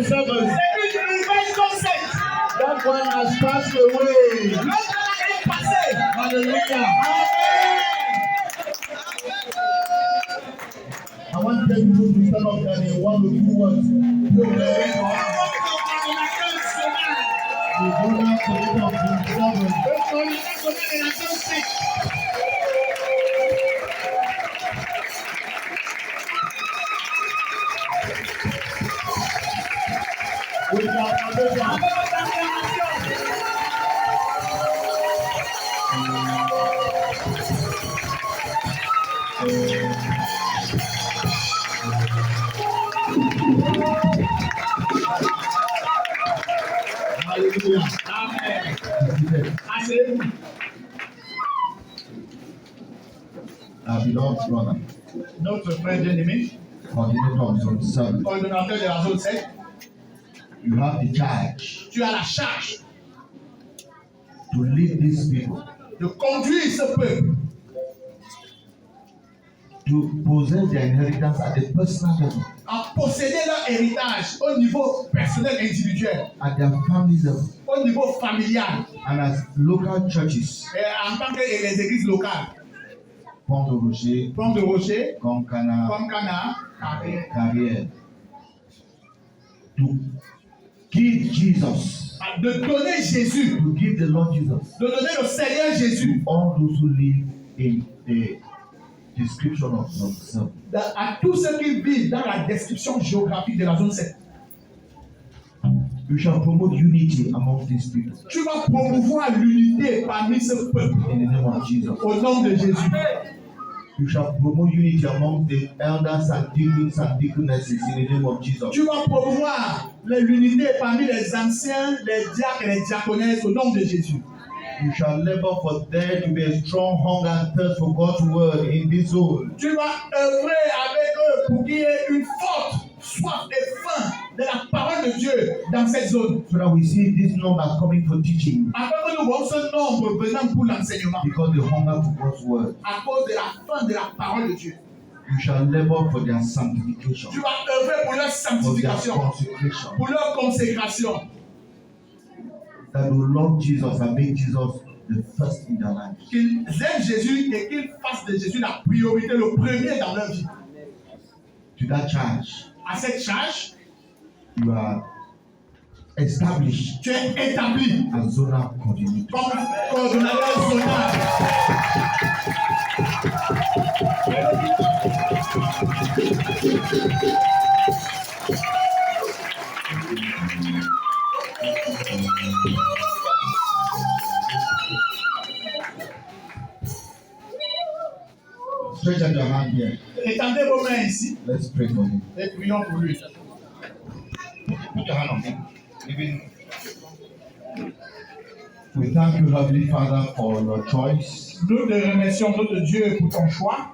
7. C'est une nouvelle concept. That one has passed away. L'autre est passé. Hallelujah. Amen. I want everyone to stand up and in 1 or 2 words. Proclaim God. The Jonah Committee of 27. With our foundation. Hallelujah. Amen. Asseyez-vous. Our beloved brother, Notre frère bien-aimé, coordinator of Zone 7, coordonnateur de la zone 7, you have the charge tu as la charge to lead these people de conduire ce peuple to possess their inheritance at the personal level, à posséder leur héritage au niveau personnel individuel, at their family level, au niveau familial and as local churches, et en tant que les églises locales. Pont de Rocher, Pont de Rocher, Konkana, comme Cana, Carré, Carrière, to give Jesus, de donner Jésus, to give the Lord Jesus, de donner le Seigneur Jésus all those who live in the description of themselves. à tous ceux qui vivent dans la description géographique de la zone 7. You shall promote unity among these people Tu vas promouvoir l'unité parmi ce peuple in the name of Jesus. au nom de Jésus. You shall promote unity among the elders and deaconesses in the name of Jesus. Tu vas promouvoir l'unité parmi les anciens, les diacres et les diaconesses au nom de Jésus. You shall labor for there to be a strong hunger and thirst for God's word in this zone. Tu vas œuvrer avec eux pour qu'il y ait une forte soif et faim de la parole de Dieu dans cette zone. So that we see these numbers coming for teaching Afin que nous voyons ce nombre venant pour l'enseignement. because the hunger for God's word. À cause de la faim de la parole de Dieu. You shall labor for their sanctification, Tu vas œuvrer pour leur for their sanctification, consecration. pour leur consécration. That will love Jesus and make Jesus the first in their lives. Qu'ils aiment Jésus et qu'ils fassent de Jésus la priorité, le premier dans leur vie. To that charge, À cette charge, you are established tu es établi as zonal coordinator. comme coordonnateur zonal. Stretch out your hand here. Étendez vos mains ici Let's pray for him. et prions pour lui. Put your hand on him. Even we thank you, Heavenly Father, for your choice, Nous te remercions, notre Dieu, pour ton choix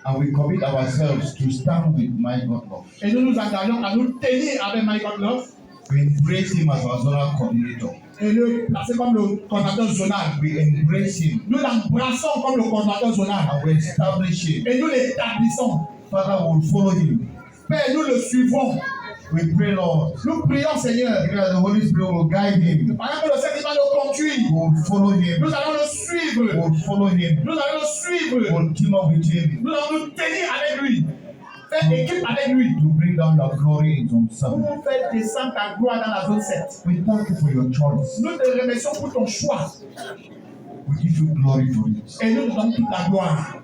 and we commit ourselves to stand with my God love. et nous nous engageons à nous tenir avec Michael Love We embrace him as our zonal coordinator. et le placer comme le coordonnateur zonal. We embrace him Nous l'embrassons comme le coordonnateur zonal and we establish him. et nous l'établissons. Father, we will follow him. Père, nous le suivons. We pray, Lord, Nous prions, Seigneur. that the Holy Spirit will guide him. Par exemple, le Seigneur va nous conduire. We will follow him. Nous allons le We suivre. will follow him. Nous allons le We suivre. will team up with him Nous allons nous tenir avec lui. Faire équipe avec lui. to bring down your glory in Zone 7. Pour faire descendre ta gloire dans la zone 7. We thank you for your choice. Nous te remercions pour ton choix. We give you glory for it. Et nous te donnons toute la gloire.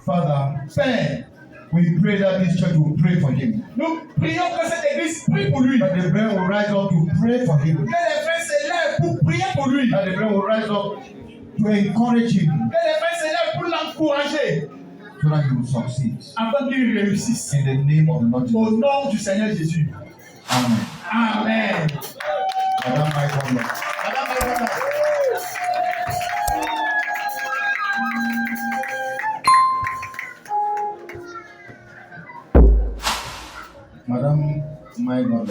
Father, Père, we pray that this church will pray for him. nous prions que cette église prie pour lui. That the brethren will rise up to pray for him. Que les frères s'élèvent pour prier pour lui. That the brethren will rise up to encourage him Que les frères s'élèvent pour l'encourager. so that he will succeed. Afin qu'il réussisse. In the name of the Lord Au Jesus. nom du Seigneur Jésus. Amen. Amen. Madam Michael, Madame, Madam Michael,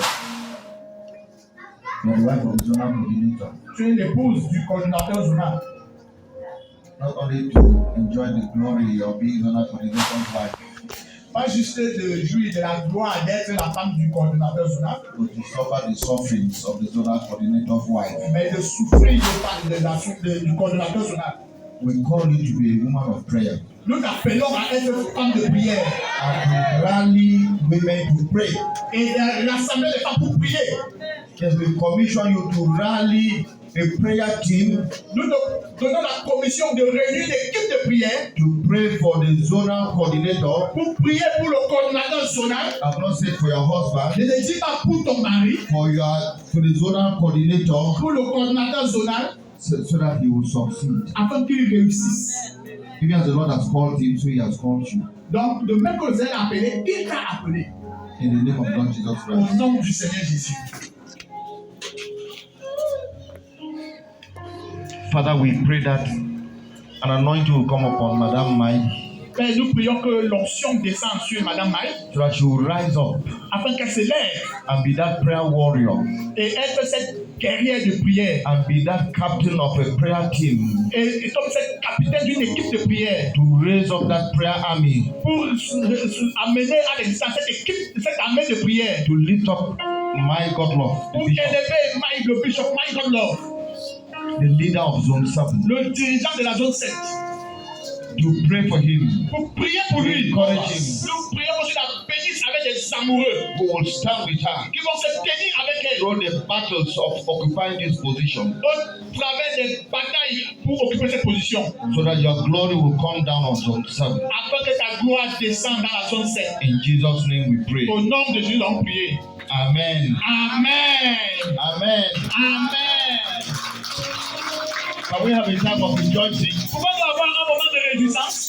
you are the wife of the zonal coordinator. tu es l'épouse du coordinateur zonal. Not only to enjoy the glory of being zonal coordinator's wife, Pas juste de jouir de la gloire d'être la femme du coordonnateur zonal, but to suffer the sufferings of the zonal coordinator's wife. mais de souffrir du coordonnateur zonal. We call you to be a woman of prayer Nous t'appelons à être femme de prière and to rally women to pray. et rassembler les femmes pour prier. Yes, we commission you to rally a prayer team Nous te donnons la commission de réunir l'équipe de prière to pray for the zonal coordinator. pour prier pour le coordonnateur zonal. I've not said for your husband, Je ne dis pas pour ton mari, for the zonal coordinator, pour le coordonnateur zonal, so that he will succeed. afin qu'il réussisse. Even as the Lord has called him, so he has called you. Donc, de même que vous avez appelé, il t'a appelé. In the name of Lord Jesus Au Christ. nom du Seigneur Jésus. Father, we pray that an anointing will come upon Madame Mai, Père, nous prions que l'onction descende sur Madame Maï, so that she will rise up afin qu'elle se lève and be that prayer warrior et être cette guerrière de prière. and be that captain of a prayer team Et comme cette capitaine d'une équipe de prière, to raise up that prayer army, pour amener à l'existence cette armée de prière, to lift up my God love, pour élever Mike, le bishop Mike Godlove, the leader of Zone 7, le dirigeant de la zone 7, to pray for him, pour prier pour lui. encourage him, Nous prions pour qu'il la bénisse avec des amoureux who will stand with her qui vont se tenir avec elle through the battles of occupying this position, au travers des batailles pour occuper cette position, so that your glory will come down on Zone 7. afin que ta gloire descende dans la zone 7. In Jesus' name we pray. Au nom de Jésus, on prie. Amen. Amen. Amen. Amen. Can we have a time of rejoicing? Pouvons-nous avoir un moment de réjouissance?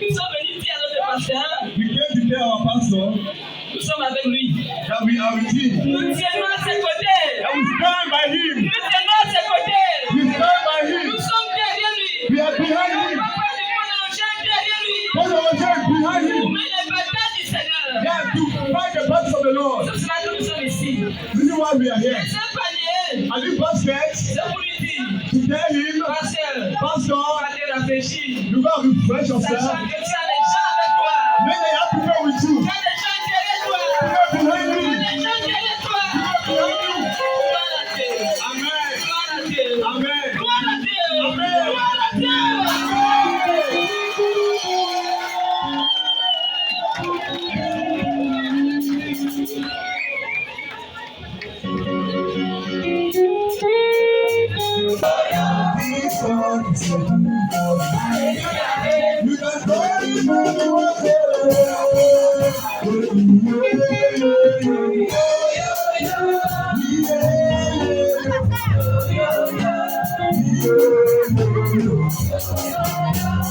Nous sommes venus dire à notre pasteur, We came to tell our pastor nous sommes avec lui. that we are with him. Nous tiendrons à ses côtés. And we stand by him. Nous tiendrons à ses côtés. We stand by him. Nous sommes derrière lui. We are behind him. Papa du monde de nos chers derrière lui. Put our hands behind Pour him. mener les batailles du Seigneur. Yeah, to fight the battles of the Lord. C'est pour cela que nous sommes ici. This is why we are here. Les un panier, And this basket, c'est pour lui dire, to tell him, Pasteur, Pastor, va te rafraîchir. you gotta refresh Sachant yourself. que tu as les gens avec toi. Then they have to go with you. Tu as les gens derrière toi. You are behind Tu as me. les gens derrière toi. Behind you. Gloire à Dieu. Amen. Gloire à Dieu. Amen. Gloire à Dieu. Amen. Gloire à Dieu. This God is a good God.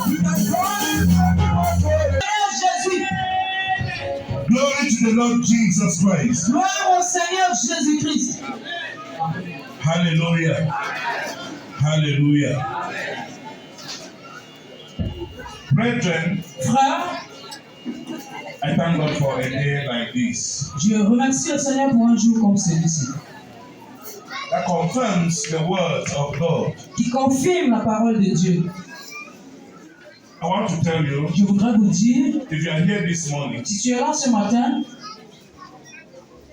You can call him Jésus. Glory to the Lord Jesus Christ. Gloire au Seigneur Jésus-Christ. Hallelujah. Hallelujah. Brethren, Frère, I thank God for a day like this je remercie le Seigneur pour un jour comme celui-ci, that confirms the words of God. qui confirme la parole de Dieu. I want to tell you, Je voudrais vous dire, if you are here this morning, si tu es là ce matin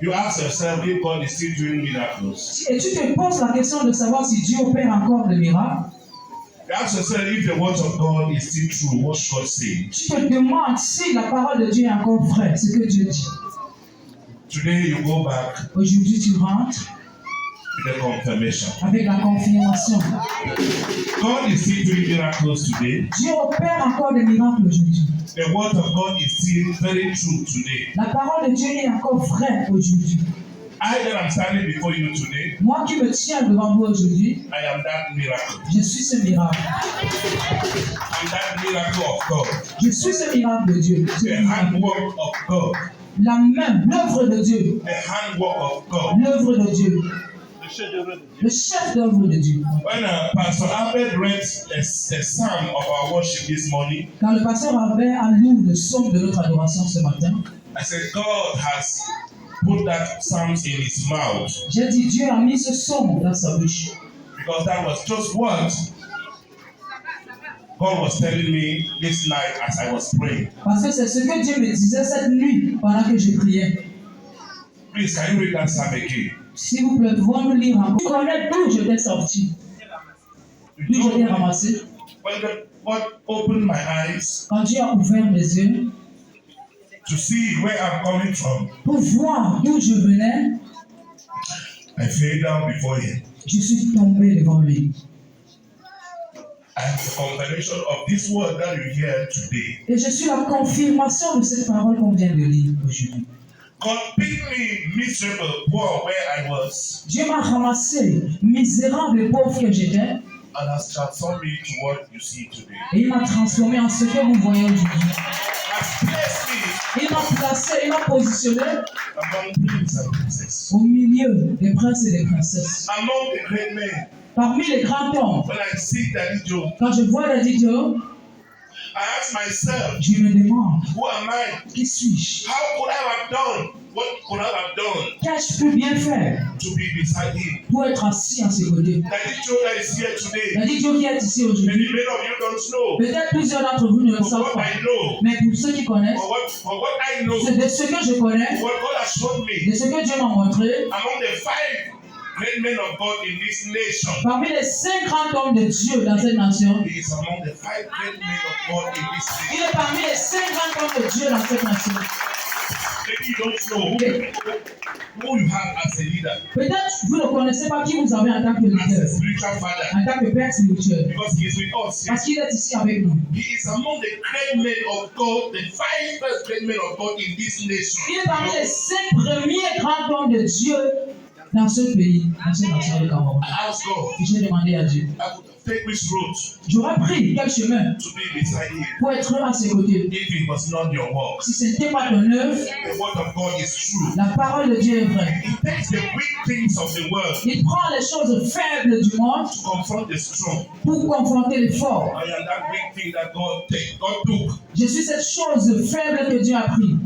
you ask yourself if God is still doing miracles. et tu te poses la question de savoir si Dieu opère encore des miracles, You ask yourself if the word of God is still true, what God says. tu te demandes si la parole de Dieu est encore vraie, ce que Dieu dit. Today you go back Aujourd'hui, tu rentres with the confirmation. avec la confirmation. God is still doing miracles today. Dieu opère encore des miracles aujourd'hui. The word of God is still very true today. La parole de Dieu est encore vraie aujourd'hui. I that am standing before you today, Moi qui me tiens devant vous aujourd'hui, I am that miracle. je suis ce miracle. I'm that miracle of God. Je suis ce miracle de Dieu. The handwork of God. La main, l'œuvre de Dieu. The handwork of God. L'œuvre de Dieu. Le chef d'œuvre de Dieu. When Pastor Albert read a psalm of our worship this morning, Quand le pasteur Albert a lu le psaume de notre adoration ce matin, I said, God has put that psalm in his mouth j'ai dit Dieu a mis ce psaume dans sa bouche. because that was just what God was telling me this night as I was praying. Parce que c'est ce que Dieu me disait cette nuit pendant que je priais. Please, can you read that psalm again? S'il vous plaît, pouvons-nous lire en Tu connais d'où je t'ai sorti, d'où je t'ai ramassé. When God opened my eyes Quand Dieu a ouvert mes yeux to see where I'm coming from, pour voir d'où je venais, I fell down before him. je suis tombé devant lui. And the confirmation of this word that you hear today. Et je suis la confirmation de cette parole qu'on vient de lire aujourd'hui. God picked me miserable, poor where I was, Dieu m'a ramassé, misérable et pauvre que j'étais, and has transformed me to what you see today. et il m'a transformé en ce que vous voyez aujourd'hui. Has placed me Il m'a placé, il m'a positionné among kings and princes, au milieu des princes et des princesses. among the great men. Parmi les grands hommes, When I see Daddy Joe, quand je vois Daddy Joe, I ask myself, je me demande, who am I? qui suis-je? How could I have done? What could I have done Qu'ai-je pu bien faire to be beside him? pour être assis à ses côtés? Daddy Joe that is here today. Daddy Joe qui est ici aujourd'hui, Maybe many of you don't know. peut-être plusieurs d'entre vous ne le For savent what pas, I know, mais pour ceux qui connaissent, for what I know, c'est de ce que je connais, what God has shown me, de ce que Dieu m'a montré, among the 5 great men of God in this nation, parmi les 5 grands hommes de Dieu dans cette nation, he is among the 5 great men of God in this il nation. est parmi les 5 grands hommes de Dieu dans cette nation. Maybe you don't know who you have as a leader, Peut-être vous ne connaissez pas qui vous avez en tant que as a leader, spiritual father, en tant que père spirituel, because he is with us. parce qu'il est ici avec nous. He is among the great men of God, the 5 first great men of God in this nation. Il est parmi les 5 premiers grands hommes de Dieu Dans ce pays, dans cette nation de Cameroun, I asked God, j'ai demandé à Dieu, I would take which road j'aurais pris quel chemin to be beside Him pour être à ses côtés. if it was not your work. Si ce n'était pas ton œuvre, The word of God is true. la parole de Dieu est vraie. He takes the weak things of the world Il prend les choses faibles du monde to confront the strong. pour confronter les forts. I am that weak thing that God took. Je suis cette chose faible que Dieu a pris.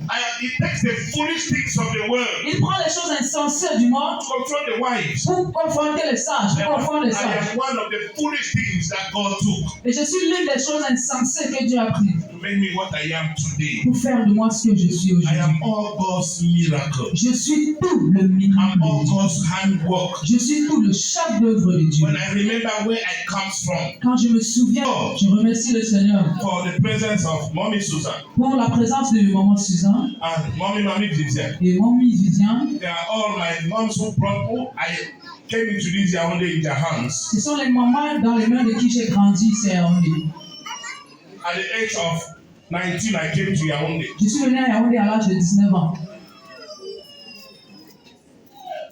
He takes the foolish things of the world Il prend les choses insensées du monde to confront the wise. pour confronter les sages, pour confondre les I sages. am one of the foolish things that God took Et je suis l'une des choses insensées que Dieu a pris to make me what I am today. pour faire de moi ce que je suis I aujourd'hui. am all God's miracle. Je suis tout le I'm miracle all de Dieu. God's handwork. Je suis tout le chef d'œuvre de Dieu. When I remember where I come from, Quand je me souviens, je remercie le Seigneur for the presence of Mommy Susan pour la présence de maman Suzanne and Mommy Vivian. et mamie Viviane. They are all my moms who I came into this Yaoundé in their hands Ce sont les mamans dans les mains de qui j'ai grandi, c'est Yaoundé. at the age of 19. I came to Yaoundé. Je suis venu à Yaoundé à l'âge de 19 ans.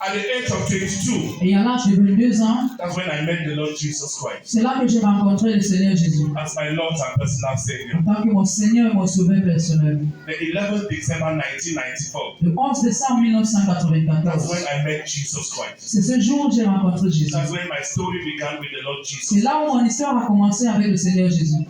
At the age of 22, Et à l'âge de 22 ans, that's when I met the Lord Jesus Christ c'est là que j'ai rencontré le Seigneur Jésus as my Lord and personal Savior. en tant que mon Seigneur et mon Sauveur personnel. The 11th December 1994, Le 11 décembre that's 1994, when I met Jesus Christ. c'est ce jour où j'ai rencontré Jésus. That's when my story began with the Lord C'est Jesus. là où mon histoire a commencé avec le Seigneur Jésus.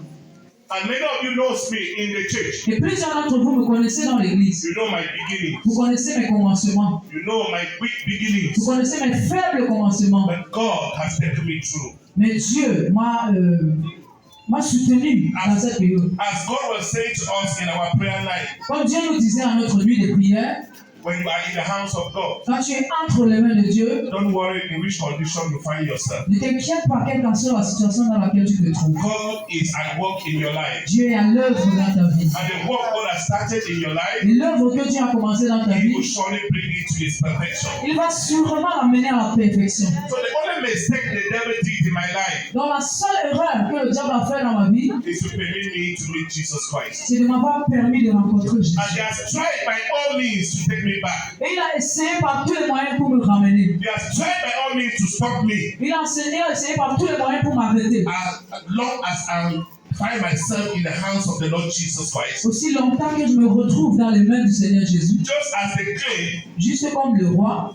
And many of you knows me in the church. Et plusieurs d'entre vous me connaissez dans l'église. You know my beginnings. Vous connaissez mes commencements. You know my weak beginnings. Vous connaissez mes faibles commencements. But God has taken me through. Mais Dieu m'a soutenu dans cette période. As God was saying to us in our prayer night, Comme Dieu nous disait à notre nuit de prière, when you are in the house of God, quand tu es entre les mains de Dieu, don't worry in which condition you find yourself. ne t'inquiète pas quelle que soit la situation dans laquelle tu te trouves. God is at work in your life. Dieu est à l'œuvre dans ta vie. And the work God has started in your life, Et l'œuvre que Dieu a commencée dans ta He will vie, surely bring it to its perfection. il va sûrement l'amener à la perfection. So the only mistake the devil did in my life Donc la seule erreur que le diable a fait dans ma vie, is to permit me to meet Jesus Christ. c'est de m'avoir permis de rencontrer Jésus. And he has tried by all means to take me back. Et il a essayé par tous les moyens pour me ramener. He has tried by all means to stop me. Il a essayé par tous les moyens pour m'arrêter. As long as I find myself in the hands of the Lord Jesus Christ, Aussi longtemps que je me retrouve dans les mains du Seigneur Jésus, just as the clay, juste comme le roi,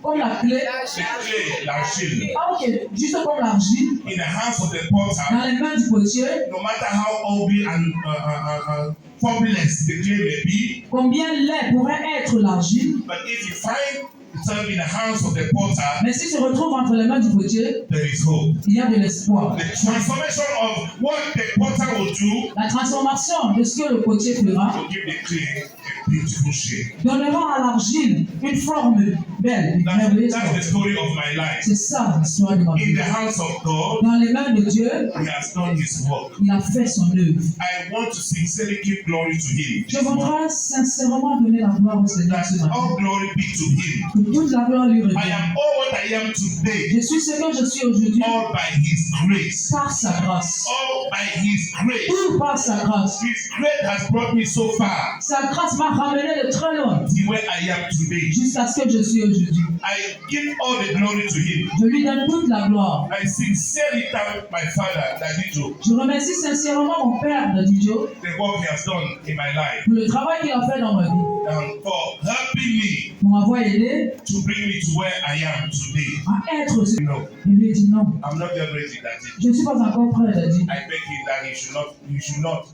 comme la clé, l'argile, juste comme l'argile, in the hands of the potter, dans les mains du potier, no matter how ugly and fabulous the clay may be, combien laid pourrait être l'argile, but if you find yourself in the hands of the potter, mais s'il se retrouve entre les mains du potier, there is hope. il y a de l'espoir. The transformation of what the potter will do La transformation de ce que le potier fera will give the clay a beautiful shape. donnera à l'argile une forme belle, une merveilleuse That's the forme. story of my life. C'est ça l'histoire de ma In vie. the hands of God, Dans les mains de Dieu, He has done His work. il a fait son œuvre. I want to sincerely give glory to Him. Je voudrais sincèrement donner la gloire au Seigneur That ce matin. all glory be to Him. Que toute la gloire lui I revienne. am all what I am today, Je suis ce que je suis aujourd'hui all by His grace. par sa grâce. All by His grace. Tout par sa grâce. His grace has brought me so far Sa grâce m'a ramené de très loin to where I am today. jusqu'à ce que je suis aujourd'hui. I give all the glory to Him. Je lui donne toute la gloire. I sincerely thank my Father, Daddy Joe, Je remercie sincèrement mon Père, Daddy Joe, the work He has done in my life, pour le travail qu'il a fait dans ma vie, and for helping me pour m'avoir aidé to bring me to where I am today. à être ce que No, je lui ai dit non. I'm not yet ready, Daddy. Je ne suis pas encore prêt, Daddy. I beg Him that you should not.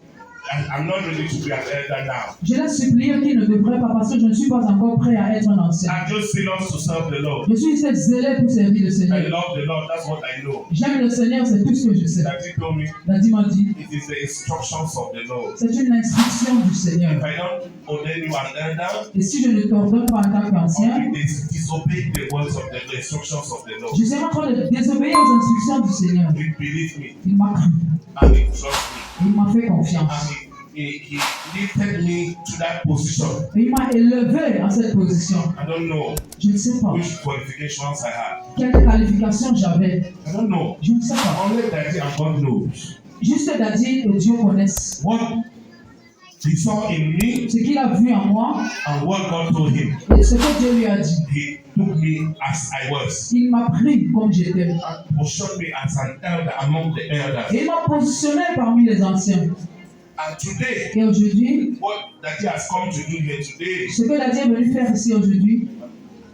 I'm not ready to be an elder now. Je l'ai supplié qu'il ne devrait pas parce que je ne suis pas encore prêt à être un ancien. I'm just zealous to serve the Lord. Je suis juste zélé pour servir le I Seigneur. love the Lord, that's what I know. J'aime le Seigneur, c'est tout ce que je sais. Daddy told me Daddy m'a dit, it is the instructions of the Lord. c'est une instruction du Seigneur. If I don't ordain you an elder, Et si je ne t'ordonne pas en tant qu'ancien, it is disobeying the words of the instructions of the Lord. je serai en train de désobéir aux instructions du Seigneur. He believed me Il m'a cru, and he trusted me il m'a fait confiance. and he lifted me to that position. Et il m'a élevé à cette position. I don't know Je ne sais pas which qualifications I have. quelles qualifications j'avais. I don't know. Je ne sais pas. Only Daddy and God knows. Juste Daddy et Dieu connaissent What he saw in me ce qu'il a vu en moi and what God told him. et ce que Dieu lui a dit. took me as I was Il m'a pris comme j'étais. and positioned me as an elder among the elders. Et il m'a positionné parmi les anciens. And today, Et aujourd'hui, what that he has come to do here today, ce que Daddy est venu faire ici aujourd'hui,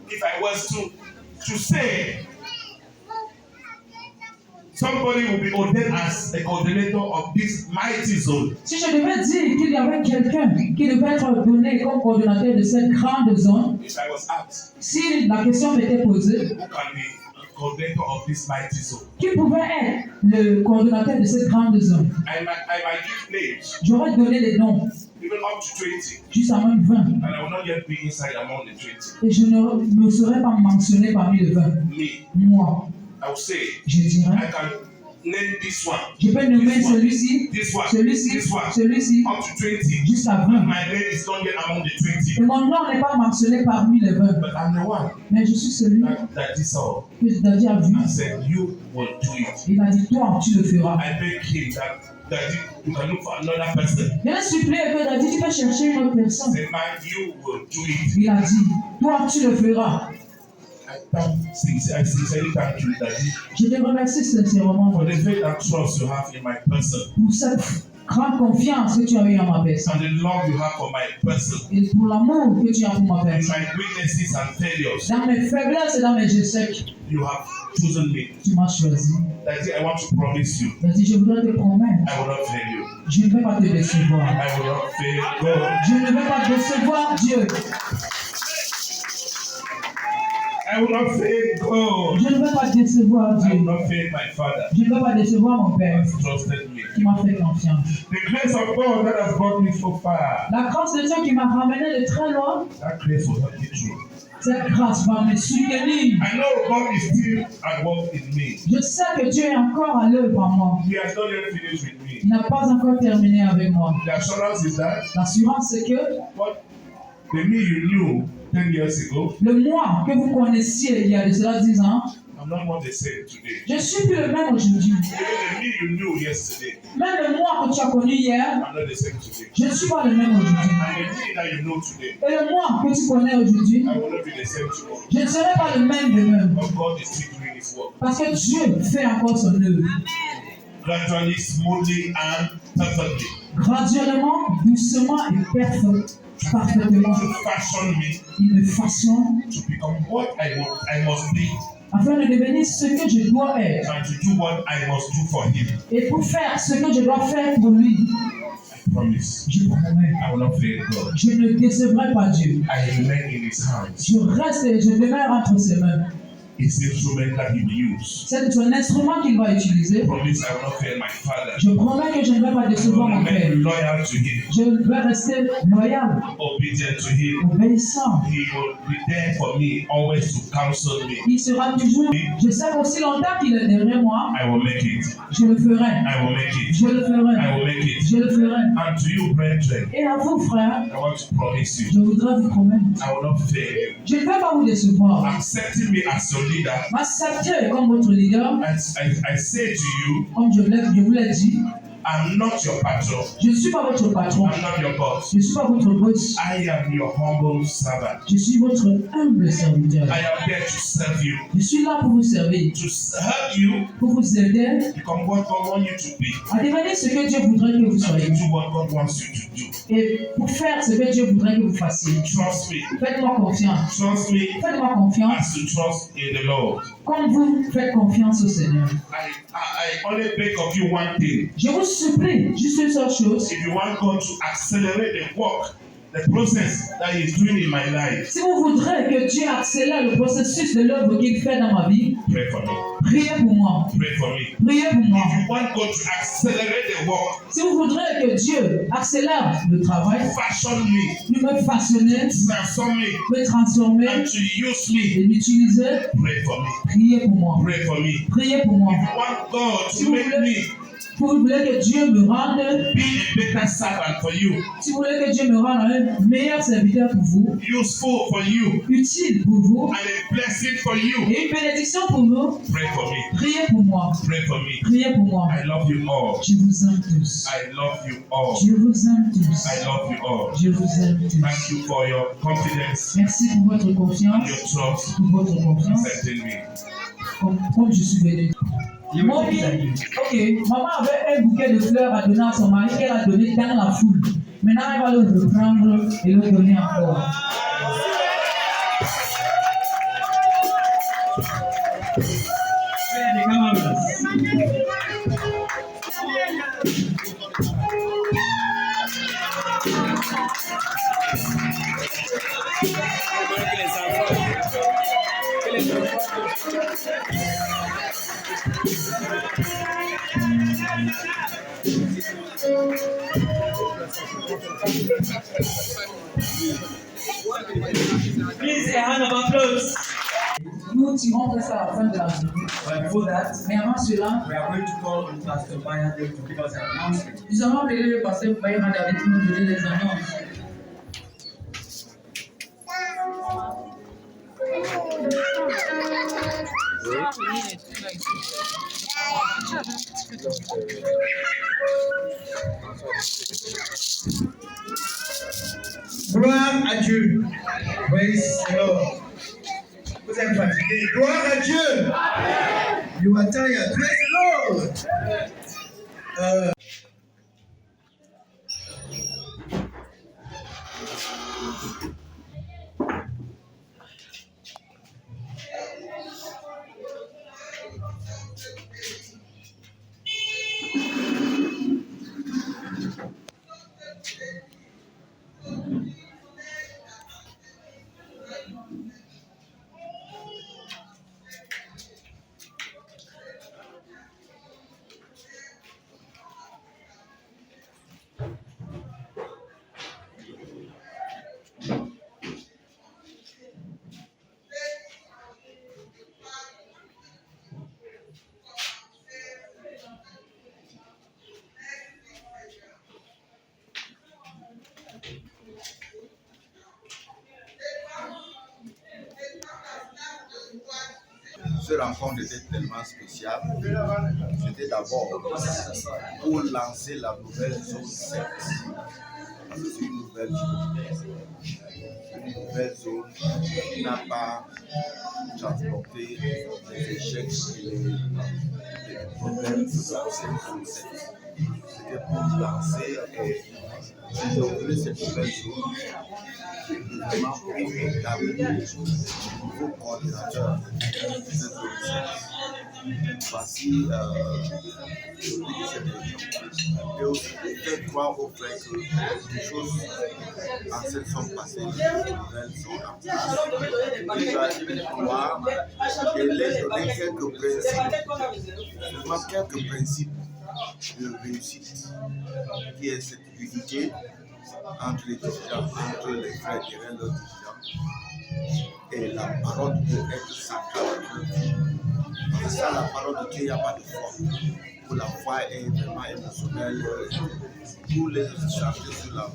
if I was to say somebody will be ordained as a coordinator of this mighty zone, si je devais dire qu'il y avait quelqu'un qui devait être donné comme coordonnateur de cette grande zone, if I was asked si la question m'était posée, who can be a coordinator of this mighty zone, qui pouvait être le coordonnateur de cette grande zone, I might give names, j'aurais donné les noms, even up to 20, jusqu'à même 20. and I will not yet be inside among the 20. Et je ne me serais pas mentionné parmi les 20. Me, Moi, I will say, je dirais, I can name this one, je peux nommer celui-ci, this one, celui-ci, this one, celui-ci, up to 20. jusqu'à 20. My name is not yet among the 20, Et mon nom n'est pas mentionné parmi les 20. but I'm the one Mais je suis celui that he saw que Daddy a vu. and said, you will do it. Il a dit, toi, tu le feras. I beg him that you can look for another person. Il a supplié que Daddy, tu peux chercher une autre personne. Say, man, you will do it. Il a dit, toi, tu le feras. I sincerely thank you, Daddy, Je te remercie sincèrement for the faith and trust you have in my person pour cette grande confiance que tu as eu en ma personne. and the love you have for my person, Et pour l'amour que tu as pour ma in personne. my weaknesses and failures. Dans mes faiblesses et dans mes échecs, You have chosen me. tu m'as choisi. Daddy, I want to promise you, Daddy, je voudrais te promettre, I will not fail you. je ne vais pas te décevoir. I will not fail God. Je ne vais pas décevoir Dieu. I will not fail God. Je ne vais pas décevoir I will Dieu. not fail my Father Je ne vais pas décevoir mon who Père has trusted me. qui m'a fait confiance. The grace of God that has brought me so far, La grâce de Dieu qui m'a ramené de très loin, that grace will help me through. cette grâce va me soutenir. I know God is still at work in me. Je sais que Dieu est encore à l'œuvre en moi. He has not yet finished with me. Il n'a pas encore terminé avec moi. The assurance is that L'assurance, c'est que what the me you knew 10 years ago, le moi que vous connaissiez il y a de cela 10 ans, I'm not what they said today. je suis plus le même aujourd'hui. Even the me you knew yesterday, Même le moi que tu as connu hier, I'm not the same today. je ne suis pas le même aujourd'hui. And the me that you know today, Et le moi que tu connais aujourd'hui, I will not be the same tomorrow. je ne serai pas le même demain. But God is still doing His work. Parce que Dieu fait encore son œuvre. Gradually, smoothly, and perfectly. Graduellement, doucement et parfaitement. To fashion me Il me façonne to become what I must be, afin de devenir ce que je dois être and to do what I must do for Him. et pour faire ce que je dois faire pour lui. I promise. Je promets, I will not fail God. je ne décevrai pas Dieu. I remain in His hands. Je reste et je demeure entre ses mains. It's the instrument that He will use. C'est un instrument qu'il va utiliser. I promise I will not fail my Father. Je promets que je ne vais pas I will décevoir mon Père. remain loyal to Him, Je vais rester loyal, obedient to Him. obéissant. He will be there for me, always to counsel me. Il sera toujours. Je sais qu'aussi longtemps qu'il est derrière moi, I will make it. je le ferai. I will make it. Je le I ferai. will make it. Je le ferai. And to you, brethren, Et à vous, frères, I want to promise you, je voudrais vous promettre. I will not fail you. Je ne vais pas vous décevoir. Accepting me as your leader, M'accepter comme votre leader, I say to you, comme je vous l'ai dit, I'm not your patron. je ne suis pas votre patron. I'm not your boss. Je ne suis pas votre boss. I am your humble servant. Je suis votre humble serviteur. I am there to serve you, Je suis là pour vous servir, to help you pour vous aider become what God wants you to be, à devenir ce que Dieu voudrait que vous and soyez to do what God wants you to do. et pour faire ce que Dieu voudrait que vous fassiez. Trust me. Faites-moi confiance. Trust me Faites-moi confiance as to trust in the Lord. comme vous faites confiance au Seigneur. I only beg of you one thing. Je vous supplie juste une seule chose. If you want God to accelerate the work, the process that He is doing in my life, Si vous voudrez que Dieu accélère le processus de l'œuvre qu'il fait dans ma vie, pray for me. priez pour moi. Pray for me. Priez pour moi. If you want God to accelerate the work, Si vous voudrez que Dieu accélère le travail, fashion me, de me façonner, transform me, me transformer and to use me, et m'utiliser, pray for me. priez pour moi. Pray for me. Priez pour moi. If you want God to make me Vous voulez que Dieu me rende, be a better servant for you, si vous voulez que Dieu me rende un meilleur serviteur pour vous, useful for you, utile pour vous, and a blessing for you, et une bénédiction pour vous, pray for me. priez pour moi. Pray for me. Priez pour moi. I love you all. Je vous aime tous. I love you all. Je vous aime tous. I love you all. Je vous aime tous. Thank you for your confidence Merci pour votre and confiance, your trust pour votre confiance, in me. comme je suis béni. Mommy, ok, maman avait un bouquet de fleurs à donner à son mari qu'elle a donné dans la foule. Maintenant, elle va le reprendre et le donner encore. Please, a hand of applause. Nous tirons presque à la fin de la journée. But before that, Mais avant cela, we are going to call on Pastor Bayade to give us an announcement. nous allons appeler le pasteur Bayman David pour nous donner les annonces. Gloire à Dieu. Praise the Lord. Vous êtes fatigué. Gloire à Dieu. You are tired. Praise the Lord. Cette rencontre était tellement spéciale. C'était d'abord pour lancer la nouvelle zone 7. Parce que c'est une nouvelle zone. Une nouvelle zone qui n'a pas transporté les échecs et les problèmes de l'ancienne zone 7. C'était pour lancer et inaugurer cette nouvelle zone. Vraiment pour établir un nouveau coordinateur de cette zone 7. Voici cette région. Et aussi faire croire aux frères que les choses anciennes sont passées, les nouvelles sont en place. Il va croire et les donner quelques principes, seulement quelques principes de réussite, qui est cette unité entre les étudiants, entre les frères et leurs étudiants, et la parole de Dieu est sacrée. Parce que la parole de Dieu, il n'y a pas de foi. Pour la foi est vraiment émotionnelle. Pour les charger sur la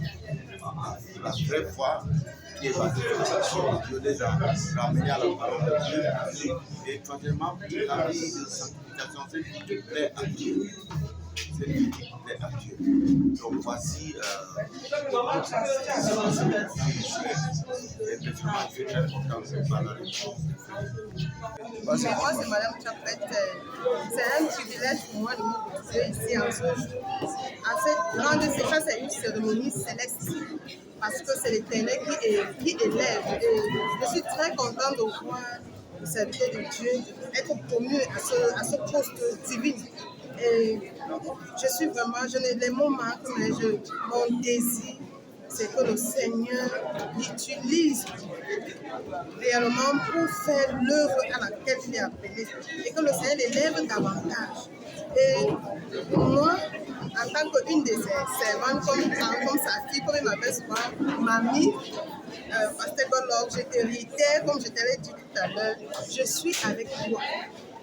vraie foi, qui est basée sur la parole de Dieu, les a ramenés à la parole de Dieu. Et troisièmement, la vie de sanctification, c'est qui plaît à Dieu. C'est lui qui plaît à Dieu. Donc voici et effectivement, je suis très content de par la réponse. Moi, c'est Madame Chaplet. C'est un privilège pour moi de me retrouver ici en ce jour. En cette grande séquence, c'est une cérémonie céleste parce que c'est l'Éternel qui élève. Et je suis très contente de voir le serviteur de Dieu être promu à ce poste divin. Et je suis vraiment, les mots manquent, mais mon désir, c'est que le Seigneur l'utilise réellement pour faire l'œuvre à laquelle il est appelé et que le Seigneur l'élève davantage. Et moi, en tant qu'une de ses servantes, comme sa fille, comme il m'appelle souvent, mamie, Pasteur Golov, je te réitère, comme je te l'ai dit tout à l'heure, je suis avec toi.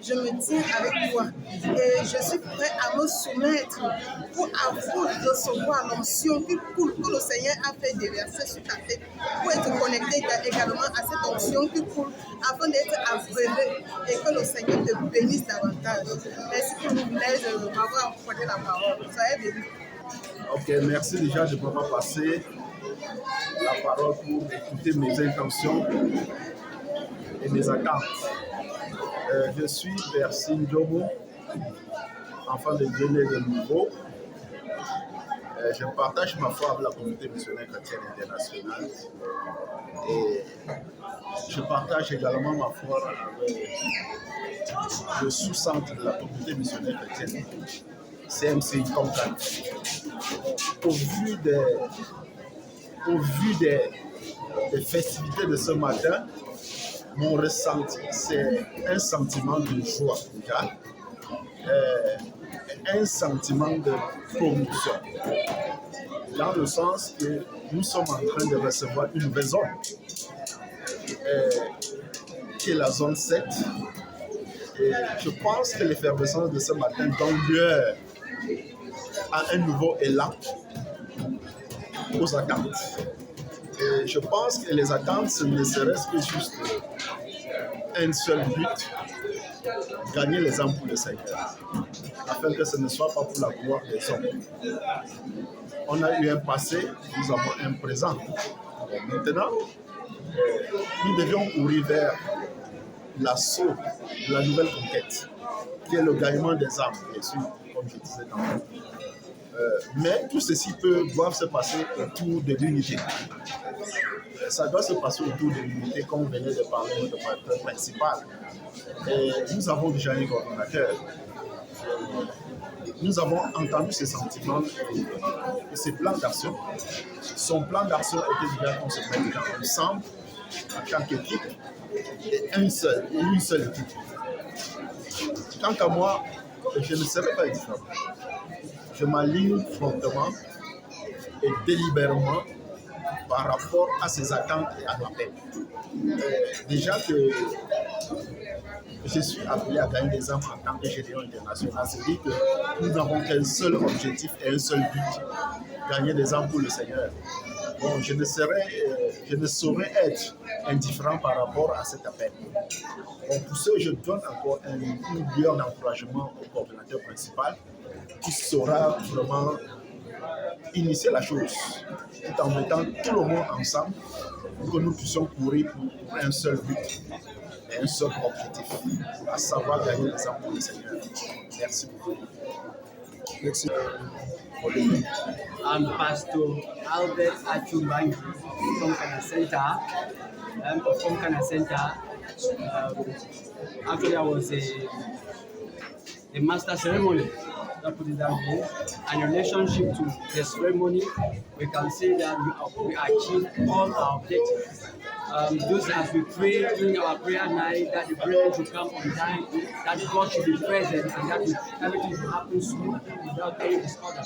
je me tiens avec toi et je suis prêt à me soumettre pour recevoir l'onction qui coule, que le Seigneur a fait déverser sur ta tête, pour être connecté également à cette onction qui coule afin d'être abreuvé et que le Seigneur te bénisse davantage. Merci pour nous de m'avoir accordé la parole. Soyez bénis. Ok, merci déjà de m'avoir passé la parole pour écouter mes intentions et mes attentes. Je suis Percy Ndjobo, enfant de Dieu né de nouveau. Je partage ma foi avec la communauté missionnaire chrétienne internationale et je partage également ma foi avec le sous-centre de la communauté missionnaire chrétienne, CMCI Concan. Au vu des festivités de ce matin, mon ressenti, c'est un sentiment de joie déjà, un sentiment de conviction, dans le sens que nous sommes en train de recevoir une nouvelle zone, qui est la zone 7. Et je pense que l'effervescence de ce matin donne lieu à un nouveau élan aux attentes. Et je pense que les attentes, ce ne serait-ce que juste un seul but, gagner les âmes pour le Seigneur, afin que ce ne soit pas pour la gloire des hommes. On a eu un passé, nous avons un présent. Et maintenant, nous devions courir vers l'assaut de la nouvelle conquête, qui est le gagnement des âmes, bien sûr, comme je disais tantôt. Mais tout ceci doit se passer autour de l'unité. Ça doit se passer autour de l'unité, comme on venait de parler de notre pasteur principal. Et nous avons déjà un coordonnateur. Nous avons entendu ses sentiments et ses plans d'action. Son plan d'action était déjà qu'on se met déjà ensemble, en tant qu'équipe, et une seule équipe. Quant à moi, je ne serai pas différent. Je m'aligne frontement et délibérément par rapport à ses attentes et à l'appel. Déjà que je suis appelé à gagner des âmes en tant que général international, c'est-à-dire que nous n'avons qu'un seul objectif et un seul but, gagner des âmes pour le Seigneur. Bon, je ne saurais être indifférent par rapport à cet appel. Bon, pour ce, je donne encore une lueur d'encouragement au coordonnateur principal qui saura vraiment initier la chose, tout en mettant tout le monde ensemble pour que nous puissions courir pour un seul but et un seul objectif, à savoir gagner les âmes pour le Seigneur. Merci beaucoup. Merci. I'm Pastor Albert Achumbangi from Kana Center. From Kana Center. Actually, I was a master ceremony. That put it that way. And in relationship to the ceremony, we can say that we achieved all our objectives. Just as we pray during our prayer night, that the prayer should come on time, that God should be present, and that everything will happen smoothly without any disorder.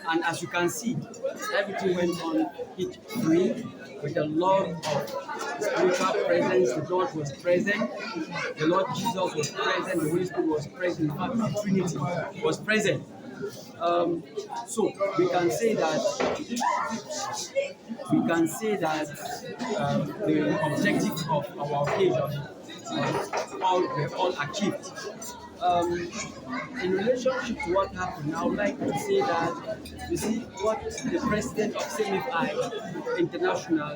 And as you can see, everything went on hit-free with a lot of spiritual presence. The Lord was present, the Lord Jesus was present, the Holy Spirit was present, in fact, the Trinity was present. So we can say that the objective of our occasion were all achieved. In relationship to what happened, I would like to say that you see what the president of CMFI International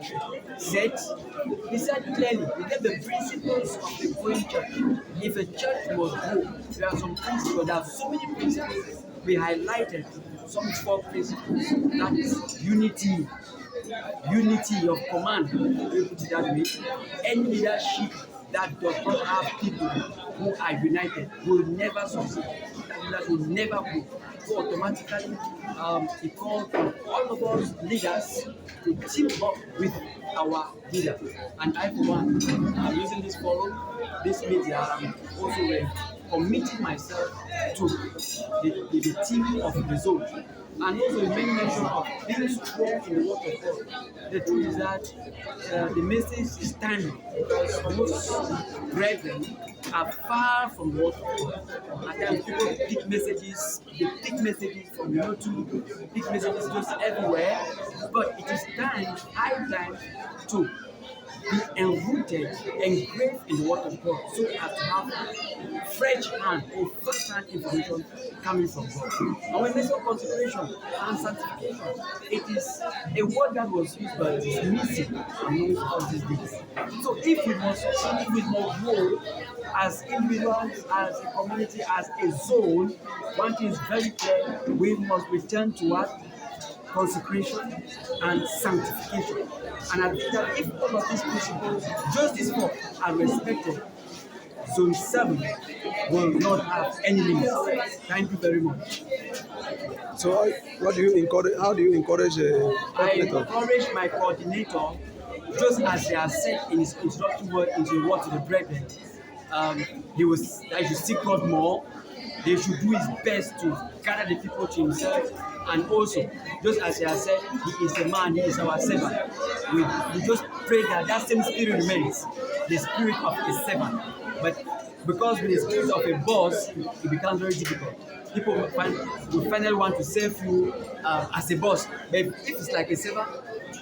said. He said clearly, we get the principles of the growing church. If a church must grow, there are some principles. There are so many principles. We highlighted some 4 principles. That is unity of command. We put it that way. Any leadership that does not have people who are united will never succeed. That leaders will never grow. So automatically, it calls for all of us leaders to team up with our leader. And I, for one, I'm using this forum, this media, I'm also committing myself to the team of the zone. And also you made mention of being strong in the word of God. The truth is that the message is timely because most brethren are far from the word of God. At times people pick messages, they pick messages from YouTube, pick messages just everywhere. But it is high time to be enrooted, engraved in the word of God, so as to have fresh hand or first-hand information coming from God. And when mention consecration and sanctification, it is a word that was used but it is missing among us these days. So if we must grow as individuals, as a community, as a zone, one thing is very clear: we must return to what? Consecration and sanctification. And I think that if all of these principles, just these four, are respected, Zone 7 will not have any limits. Thank you very much. So, what do you encourage? How do you encourage I encourage my coordinator, just as they have said in his introductory word into the word to the brethren, that he should seek God more. They should do his best to gather the people to himself. And also, just as he has said, he is a man, he is our servant. We just pray that that same spirit remains, the spirit of a servant. But because with the spirit of a boss, it becomes very difficult. People will finally want to serve you as a boss. But if it's like a servant,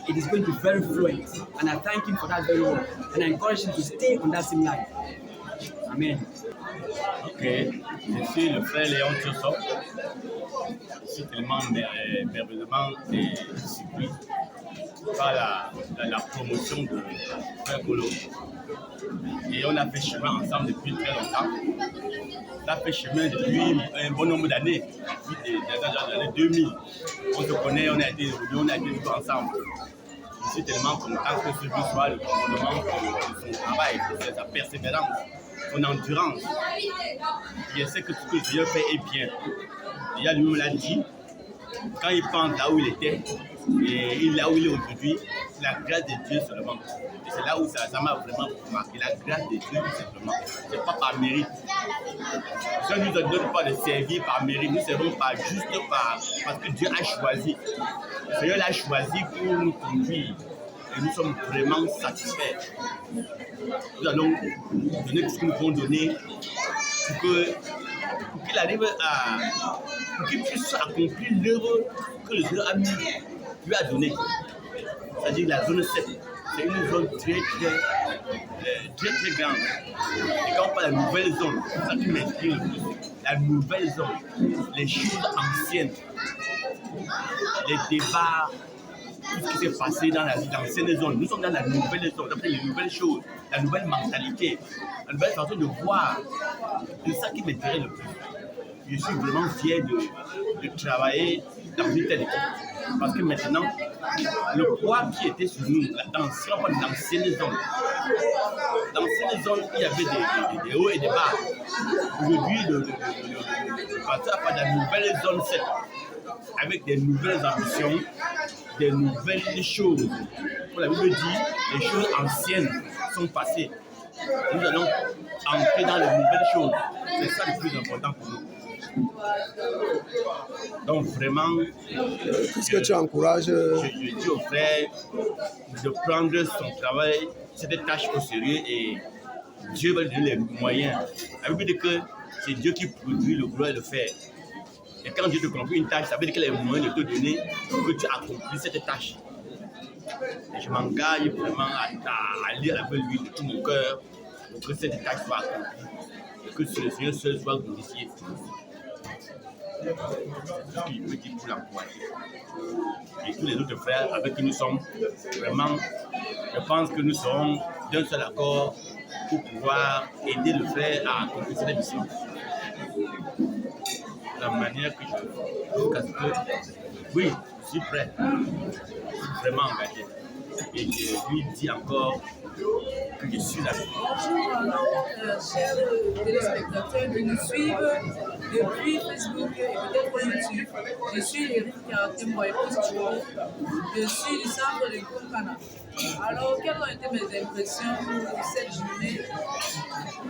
it is going to be very fluent. And I thank him for that very well. And I encourage him to stay on that same line. Amen. Ok, je suis le frère Léon Tiosso. Je suis tellement merveilleusement surpris par la promotion de Frère Golo. Et on a fait chemin ensemble depuis très longtemps. On a fait chemin depuis un bon nombre d'années, depuis les années 2000. On se connaît, on a été tous ensemble. Je suis tellement content que ce soit le commandement de son travail, de sa persévérance, son endurance. Je sais que tout ce que Dieu fait est bien. Déjà, lui me l'a dit, quand il pense là où il était et là où il est aujourd'hui, c'est la grâce de Dieu seulement. Et c'est là où ça m'a vraiment marqué, la grâce de Dieu tout simplement. Ce n'est pas par mérite. Dieu ne nous donne pas de servir par mérite, nous ne servons pas juste parce que Dieu a choisi. Le Seigneur l'a choisi pour nous conduire. Et nous sommes vraiment satisfaits. Nous allons donner tout ce que nous pouvons donner pour qu'il arrive pour qu'il puisse accomplir l'œuvre que le Seigneur lui a donnée. C'est-à-dire la zone 7. C'est une zone très grande. Et quand on parle de la nouvelle zone, c'est ça qui m'inspire le plus. La nouvelle zone, les choses anciennes, les débats, tout ce qui s'est passé dans l'ancienne zone. Nous sommes dans la nouvelle zone, d'après les nouvelles choses, la nouvelle mentalité, la nouvelle façon de voir. C'est ça qui m'intéresse le plus. Je suis vraiment fier de travailler dans une telle équipe. Parce que maintenant, le poids qui était sur nous, dans l'ancienne zone, il y avait des hauts et des bas. Aujourd'hui, passer à la nouvelle zone 7, avec des nouvelles ambitions, des nouvelles choses. Comme la Bible dit, les choses anciennes sont passées. Nous allons entrer dans les nouvelles choses. C'est ça le plus important pour nous. Donc vraiment, qu'est-ce que tu encourages? Je dis au frère de prendre son travail, cette tâche au sérieux et Dieu va lui donner les moyens. La Bible dit que c'est Dieu qui produit le vouloir et le faire. Et quand Dieu te confie une tâche, ça veut dire qu'il a les moyens de te donner pour que tu accomplisses cette tâche. Et je m'engage vraiment à aller avec lui de tout mon cœur pour que cette tâche soit accomplie et que le Seigneur seul soit glorifié. Il peut dire pour l'encourager. Et tous les autres frères avec qui nous sommes, vraiment, je pense que nous serons d'un seul accord pour pouvoir aider le frère à accomplir cette mission. De la manière que jusqu'à ce que, oui, je suis prêt, je suis vraiment engagé. Et je lui dis encore Je suis là. Bonjour à nos chers téléspectateurs qui nous suivent depuis Facebook et peut-être YouTube. Je suis Eric Tembo épouse Chou. Je suis du centre de Konkana. Alors, quelles ont été mes impressions pour cette journée?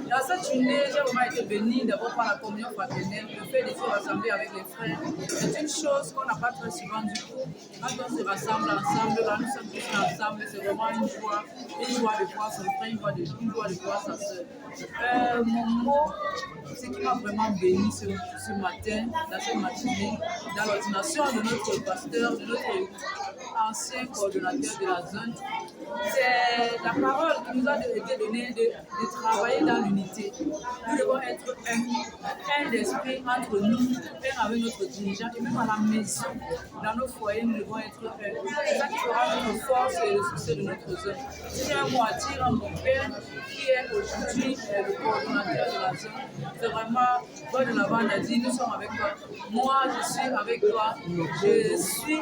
Dans cette journée, j'ai vraiment été bénie d'abord par la communion fraternelle, le fait de se rassembler avec les frères. C'est une chose qu'on n'a pas très souvent du tout. Quand on se rassemble ensemble, quand nous sommes tous ensemble, c'est vraiment une joie de voir son frère, une joie de voir sa soeur. Mon mot, ce qui m'a vraiment béni ce matin, dans cette matinée, dans l'ordination de notre pasteur, de notre ancien coordonnateur de la zone, c'est la parole qui nous a été donnée de travailler dans l'unité. Nous devons être un d'esprit entre nous, un avec notre dirigeant, et même à la maison, dans nos foyers, nous devons être un. C'est ça qui fera notre force et le succès de notre zone. Si j'ai un mot à dire à mon père, qui est aujourd'hui le coordonnateur de la zone, c'est vraiment, God de l'avant a dit, nous sommes avec toi. Moi, je suis avec toi. Je suis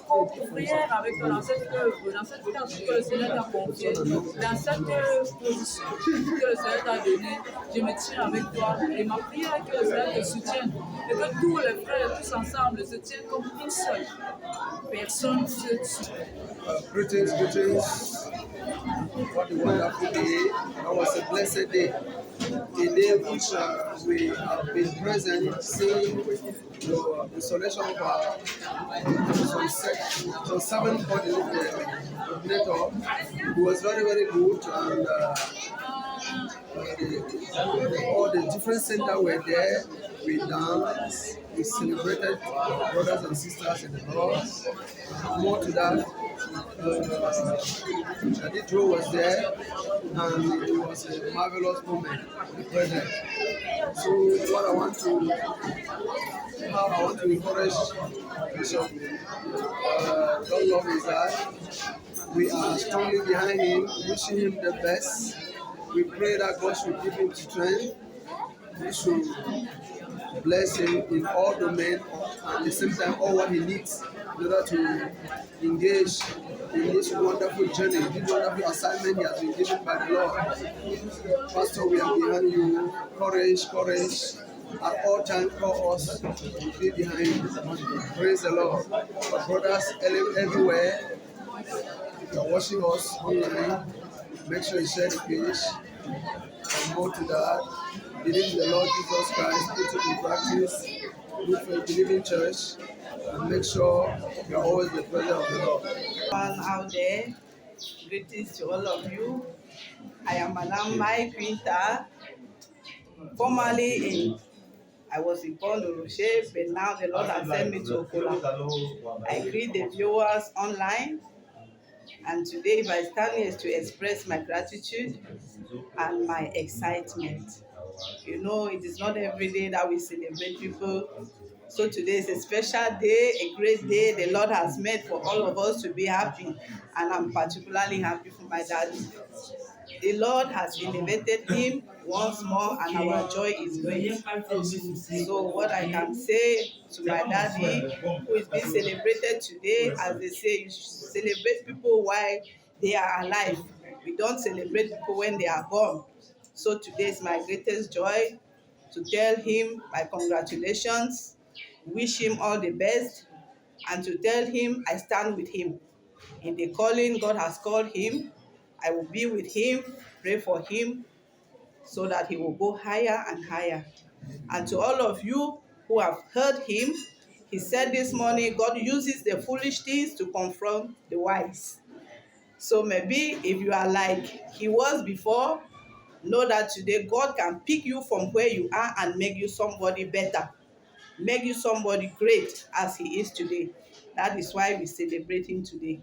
co-ouvrière avec toi dans cette œuvre, dans cette tâche que le Seigneur t'a confiée, dans cette position que le Seigneur t'a donnée. Je me tiens avec toi et ma prière est que le Seigneur te soutienne et que tous les frères, tous ensemble, se tiennent comme une seule personne. Greetings. What a wonderful day. That was a blessed day. A day which we have been present, seeing the installation of some 7 coordinator. It was very, very good, and all the different centers were there. We danced, we celebrated brothers and sisters in the Lord. More to that, Aditro was there, and it was a marvelous moment to be present. So what I want to encourage Bishop Don Love is that we are strongly behind him, wishing him the best. We pray that God should give him strength. He should bless him in all domains, at the same time all what he needs in order to engage in this wonderful journey, this wonderful assignment he has been given by the Lord. Pastor, we are behind you. Courage. At all times, call us to be behind you. Praise the Lord. Our brothers everywhere, you are watching us online. Make sure you share the page. And more to that, believe in the Lord Jesus Christ, put it in practice, look for a believing church, and make sure you are always the presence of the Lord. Out there, greetings to all of you. I am Madam Mai Quinta. Formerly I was in Pond Rocher, but now the Lord has sent me to Okola. I greet the viewers online. And today, if I stand here, is to express my gratitude and my excitement. You know, it is not every day that we celebrate people. So today is a special day, a great day the Lord has made for all of us to be happy. And I'm particularly happy for my daddy. The Lord has elevated him once more, and our joy is great. So what I can say to my daddy, who is being celebrated today, as they say, you celebrate people while they are alive. We don't celebrate people when they are gone. So today is my greatest joy to tell him my congratulations, wish him all the best, and to tell him I stand with him. In the calling God has called him, I will be with him, pray for him, so that he will go higher and higher. And to all of you who have heard him, he said this morning, God uses the foolish things to confront the wise. So maybe if you are like he was before, know that today God can pick you from where you are and make you somebody better, make you somebody great as he is today. That is why we celebrate him today.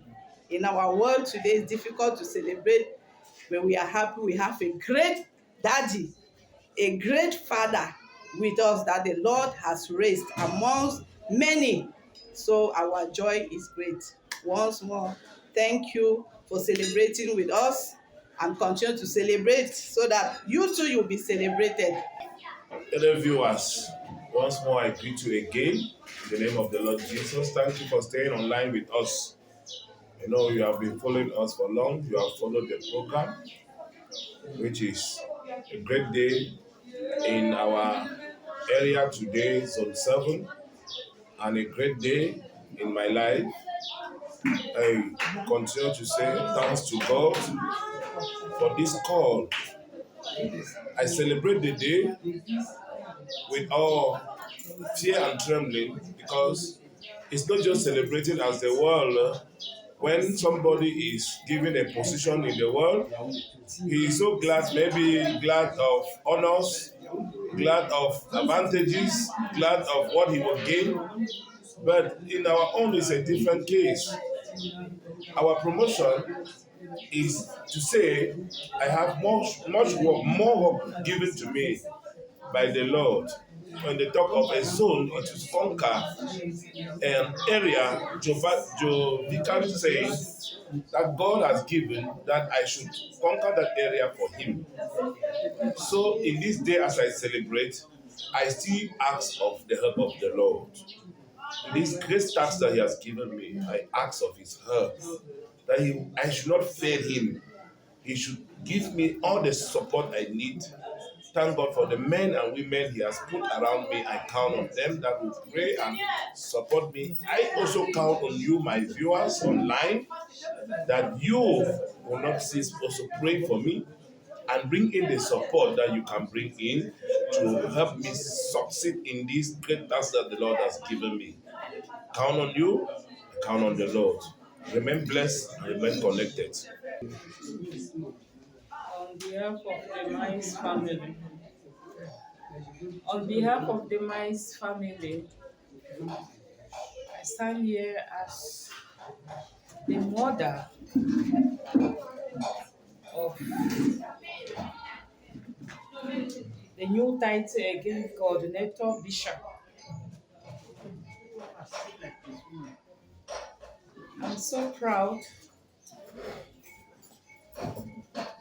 In our world today, it's difficult to celebrate. When we are happy, we have a great daddy, a great father with us that the Lord has raised amongst many. So our joy is great. Once more, thank you for celebrating with us, and continue to celebrate so that you too will be celebrated. Hello viewers, once more I greet you again in the name of the Lord Jesus. Thank you for staying online with us. You know, you have been following us for long. You have followed the program. which is a great day in our area today, Zone 7, and a great day in my life. I continue to say thanks to God for this call. I celebrate the day with all fear and trembling because it's not just celebrating as the world. When somebody is given a position in the world, he is so glad, maybe glad of honors, glad of advantages, glad of what he will gain. But in our own, it's a different case. Our promotion is to say, I have much work, more work given to me by the Lord. When they talk of a zone, it is conquer an area. Joe Vicario says that God has given that I should conquer that area for Him. So in this day, as I celebrate, I still ask of the help of the Lord. In this great task that He has given me, I ask of His help that I should not fail Him. He should give me all the support I need. Thank God for the men and women He has put around me. I count on them that will pray and support me. I also count on you, my viewers online, that you will not cease also praying for me and bring in the support that you can bring in to help me succeed in this great task that the Lord has given me. Count on you, count on the Lord. Remain blessed and remain connected. On behalf of the Mais family, on behalf of the Mais family, I stand here as the mother of the new title again, coordinator Bishop. I'm so proud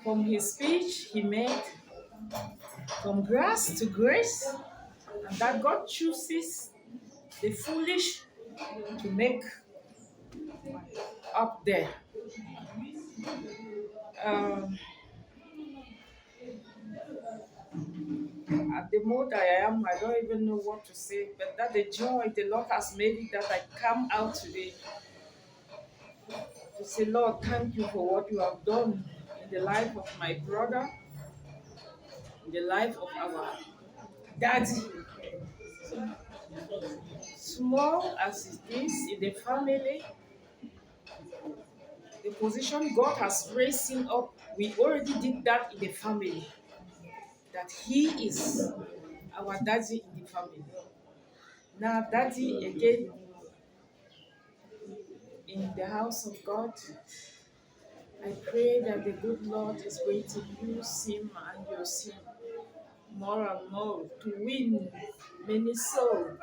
from his speech he made, from grass to grace, and that God chooses the foolish to make up there. At the mood I am, I don't even know what to say, but that the joy the Lord has made it that I come out today to say, Lord, thank you for what you have done in the life of my brother, in the life of our daddy. Small as it is in the family, the position God has raised him up, we already did that in the family. That he is our daddy in the family. Now, daddy again in the house of God, I pray that the good Lord is going to use him and use him more and more to win many souls.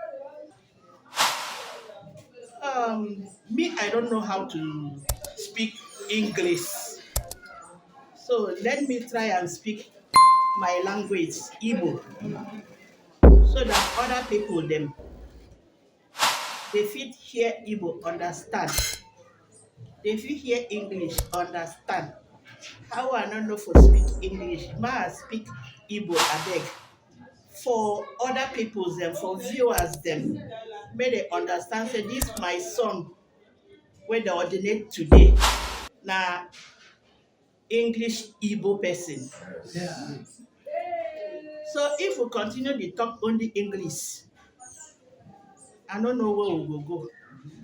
Me, I don't know how to speak English. So let me try and speak my language, Igbo, so that other people them they fit hear Igbo, understand. They fit hear English, understand. How I don't know for speak English, ma speak Igbo, I beg. For other people them, for viewers them, may they understand. Say this my son, where they ordinate today. Now English Igbo person. So if we continue to talk only English, I don't know where we will go.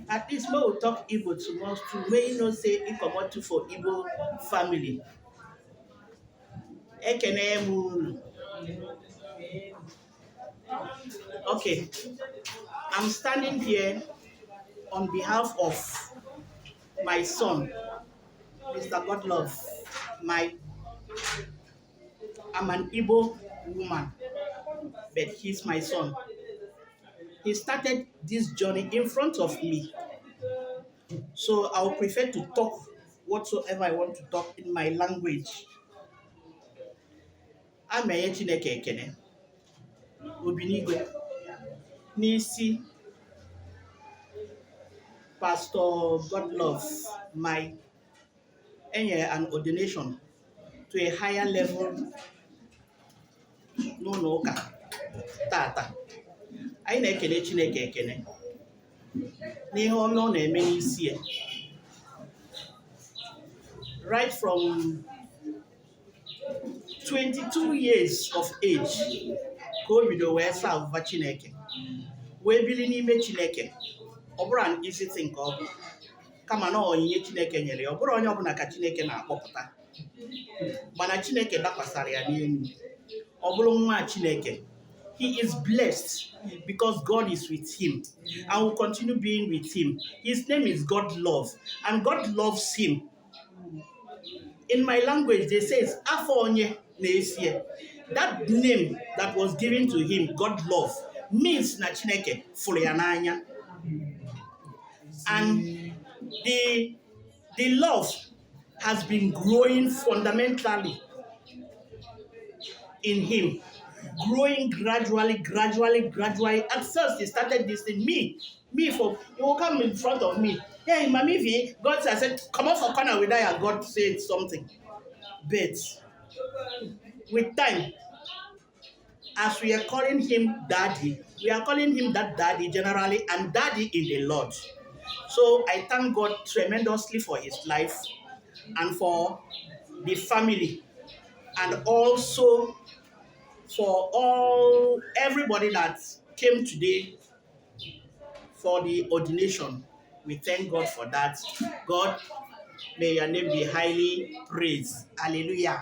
At least we will talk Igbo tomorrow to may you know say it come out for Igbo family. Okay, I'm standing here on behalf of my son, Mr. Godlove. I'm an Igbo woman, but he's my son. He started this journey in front of me. So I would prefer to talk whatsoever I want to talk in my language. I'm a Chineke ekene. Obinigwe. Nisi. Pastor Godlove. My an ordination to a higher level n'ụlọ ụka tata. Anyị na-ekele Chineke ekele n'ihe ọma ọ na-eme n'isi ya. Right from 22 years of age ka o bido wee serve Chineke, wee bili n'ime Chineke. Ọ bụrụ an easy thing ka ọ bụ, kama na onyinye Chineke nyere ya. Ọ bụrụ onye ọbụla ka Chineke na-akpọpụta, mana Chineke dakwasara ya n'elu. Ọ bụrụ nwa Chineke, he is blessed because God is with him and will continue being with him. His name is God Love, and God loves him. In my language, they say, Afọ onye na-esie. That name that was given to him, God Love, means na Chineke fụrụ ya n'anya. And the love has been growing fundamentally in him, growing gradually. At first, he started this thing. Me, he will come in front of me. Hey, Mami V, God said, come off a corner with that, and God said something. But with time, as we are calling him Daddy, we are calling him that Daddy generally, and Daddy in the Lord. So I thank God tremendously for his life and for the family, and also for everybody that came today for the ordination. We thank God for that. God, may your name be highly praised. Hallelujah.